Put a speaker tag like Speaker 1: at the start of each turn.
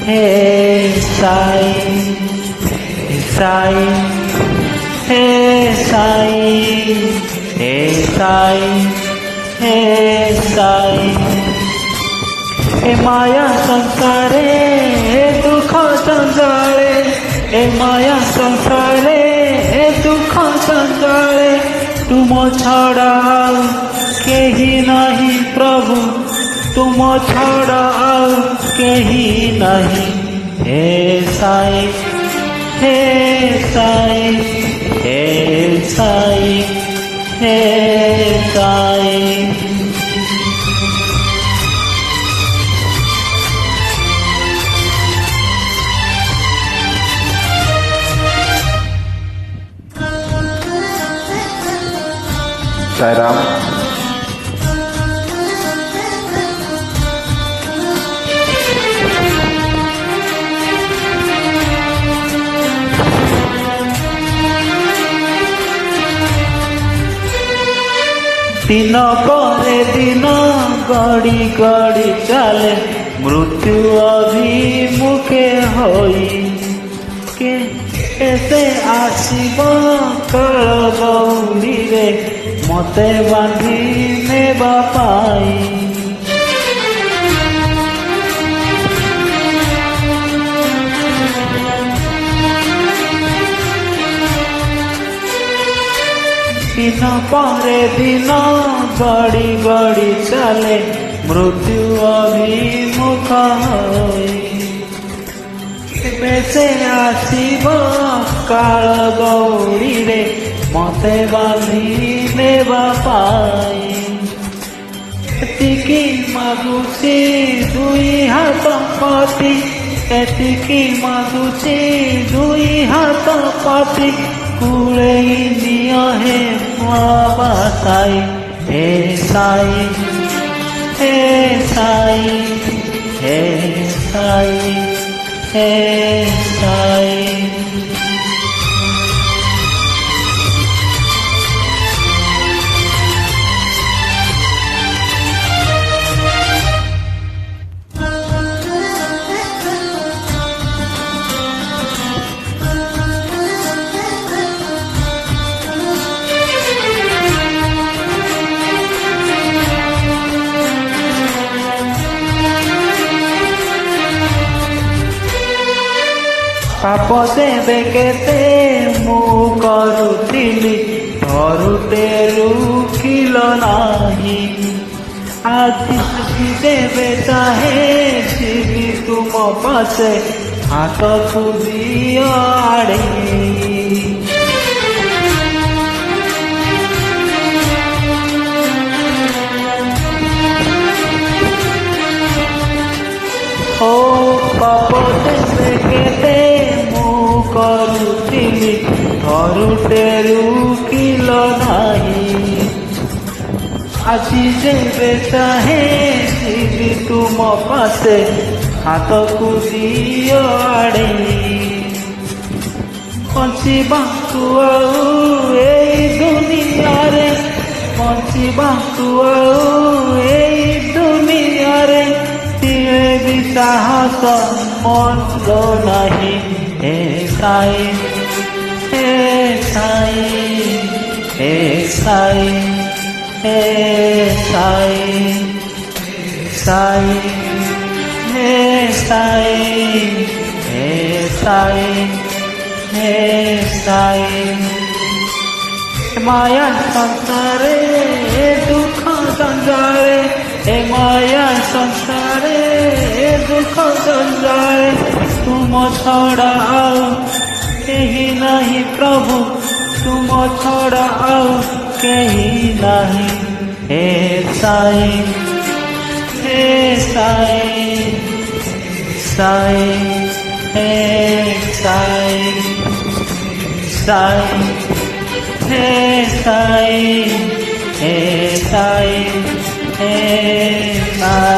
Speaker 1: हे साई साई हे साई हे साई हे साई ए माया संसारे दुख जंजाले ए माया संसारे दुख जंजाले तुम छड़ा केही नहीं प्रभु तुम छड़ा केही नहीं हे साई हे साई हे साई हे साई
Speaker 2: साई राम।
Speaker 1: दिन परे दिन गड़ी गड़ी चले मृत्यु अभिमुखे होई के ऐसे आसीब काल गौरी रे मते बांधी नेबा पाई दिन परे दिन गड़ी गड़ी चले मृत्यु अभिमुख से आसीब काल गौरी रे मते बांधी नेबा पाई एतिकी मागुची दुई हाथ पाती एतिकी मागुची दुई हाथ पाती कुले निया हे बाबा साई हे साई हे साई हे साई हे साई पाप देवे केते मु करुथिली धरुते रुकिल नाही आज देवे चाहे जीवी तुम पासे हाथ खुदी आड़े ओ पाप देवे केते करुथिली धरुते रुकिल नाही আজি जेबे चाहे जीवी तुम पासे हाथ को दियो आड़े बंचिबाकु एई दुनिया रे बंचिबाकु एई दुनिया रे तिले भी साहस मन नहीं हे साई हे साई हे साई हे साई साई हे साई हे साई हे साई माया संसारे दुख जंजाले हे माया संसारे दुख जंजाले तुम छड़ा केही नहीं प्रभु तुम छड़ा केही नहीं हे साई हे साई साई हे साई साई हे साई हे साई हे साई।